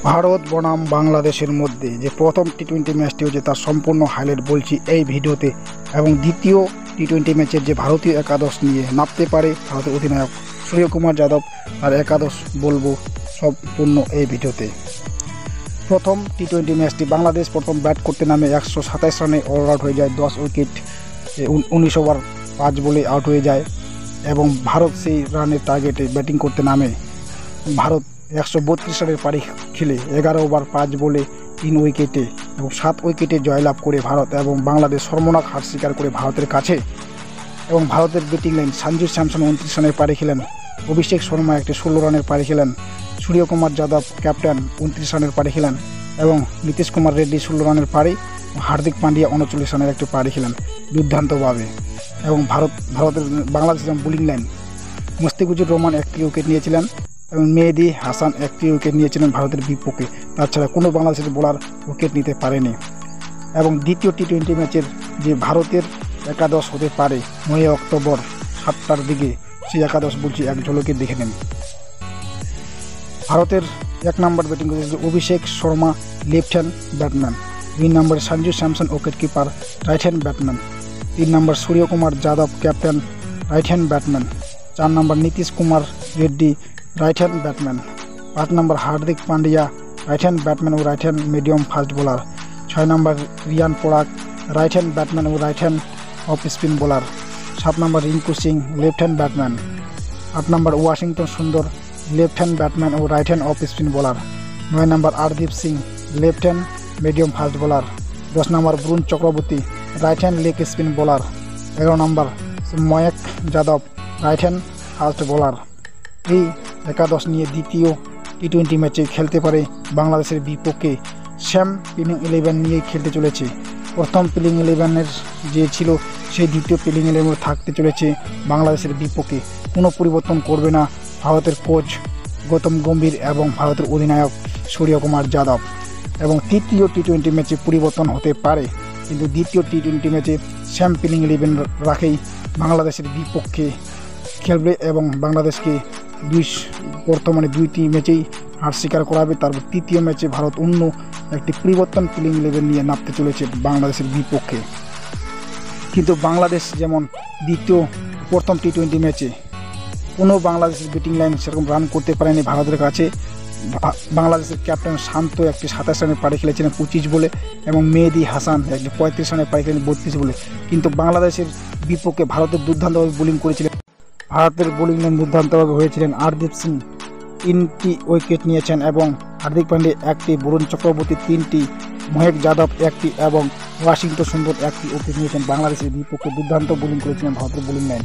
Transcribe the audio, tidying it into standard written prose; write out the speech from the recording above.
ভারত বনাম বাংলাদেশের মধ্যে যে প্রথম টি-20 ম্যাচটি হচ্ছে তার সম্পূর্ণ হাইলাইট বলছি এই ভিডিওতে, এবং দ্বিতীয় টি-20 ম্যাচের যে ভারতীয় একাদশ নিয়ে নামতে পারে ভারতের অধিনায়ক সূর্যকুমার যাদব, তার একাদশ বলবো সম্পূর্ণ এই ভিডিওতে। প্রথম টি-20 ম্যাচটি বাংলাদেশ প্রথম ব্যাট করতে নামে 127 রানে অল আউট হয়ে যায়, 10 উইকেট 19 ওভার 5 বলে আউট হয়ে যায়, এবং ভারত সেই রানের টার্গেটে ব্যাটিং করতে নামে। ভারত 132 রানের পারি খেলে 11 ওভার 5 বলে 3 উইকেটে এবং 7 উইকেটে জয়লাভ করে ভারত, এবং বাংলাদেশ শর্মনাক হার স্বীকার করে ভারতের কাছে। এবং ভারতের ব্যাটিং লাইন সঞ্জু স্যামসন 29 রানের পারি খেলেন, অভিষেক শর্মা একটি 16 রানের পারি খেলেন, সূর্যকুমার যাদব ক্যাপ্টেন 29 রানের পারি খেলেন, এবং নীতিশ কুমার রেড্ডি 16 রানের পারি, হার্দিক পান্ডিয়া 39 রানের একটি পারি খেলেন দুর্দান্তভাবে। এবং বাংলাদেশের বোলিং লাইন মুস্তাফিজুর রহমান একটি উইকেট নিয়েছিলেন, এবং মেহেদী হাসান একটি উইকেট নিয়েছিলেন ভারতের বিপক্ষে। তাছাড়া কোনো বাংলাদেশের বোলার উইকেট নিতে পারেনি। এবং দ্বিতীয় টি-20 ম্যাচের যে ভারতের একাদশ হতে পারে 9 অক্টোবর 7টার দিকে, সেই একাদশ বলছি এক ঝলকে দেখে নেন। ভারতের 1 নম্বর ব্যাটিং করেছে Abhishek Sharma, left hand batsman. 2 নম্বরে Sanju Samson wicket keeper, right hand batsman. 3 number Suryakumar Yadav captain, right hand batsman. 4 number Nitish Kumar Reddy, right hand batsman. 5 number Hardik Pandya, right hand batsman ও right hand medium fast bowler. 6 number Riyan Parag, right hand batsman ও right hand off spin bowler. 7 number Rinku Singh, left hand batsman. 8 number Washington সুন্দর, left hand batsman ও right hand off spin bowler. 9 number Arshdeep Singh, left hand medium fast bowler. 10 number Varun Chakravarthy, right hand leg spin bowler. 11 number Mayank Yadav, right hand fast bowler. এই একাদশ নিয়ে দ্বিতীয় টি-20 ম্যাচে খেলতে পারে বাংলাদেশের বিপক্ষে। সেম প্লেইং 11 নিয়েই খেলতে চলেছে। প্রথম প্লেইং 11-এর যে ছিল সেই দ্বিতীয় প্লেইং 11 থাকতে চলেছে বাংলাদেশের বিপক্ষে। কোনো পরিবর্তন করবে না ভারতের কোচ গৌতম গম্ভীর এবং ভারতের অধিনায়ক সূর্যকুমার যাদব। এবং তৃতীয় টি-20 ম্যাচে পরিবর্তন হতে পারে, কিন্তু দ্বিতীয় টি-20 ম্যাচে সেম প্লেইং 11 রাখেই বাংলাদেশের বিপক্ষে খেলবে, এবং বাংলাদেশকে বর্তমানে 2টি ম্যাচেই হার স্বীকার করাবে। তারপর তৃতীয় ম্যাচে ভারত অন্য একটি পরিবর্তন প্লেইং 11 নিয়ে নামতে চলেছে বাংলাদেশের বিপক্ষে। কিন্তু বাংলাদেশ যেমন প্রথম টি-20 ম্যাচে কোনো বাংলাদেশের ব্যাটিং লাইন সেরকম রান করতে পারেনি ভারতের কাছে। বাংলাদেশের ক্যাপ্টেন শান্ত একটি 27 রানের পারি খেলেছিলেন 25 বলে, এবং মেহেদী হাসান একটি 35 রানের পারি খেলেন 32 বলে। কিন্তু বাংলাদেশের বিপক্ষে ভারতের দুর্দান্তভাবে বোলিং করেছিলেন, ভারতের বোলিং লাইন দুর্দান্তভাবে হয়েছিলেন। আরদীপ সিং 3টি উইকেট নিয়েছেন, এবং হার্দিক পান্ডিয়া 1টি, বরুণ চক্রবর্তী 3টি, ময়ঙ্ক যাদব 1টি, এবং ওয়াশিংটন সুন্দর 1টি উইকেট নিয়েছেন। বাংলাদেশের বিপক্ষে দুর্দান্ত বোলিং করেছিলেন ভারতের বোলিং লাইন।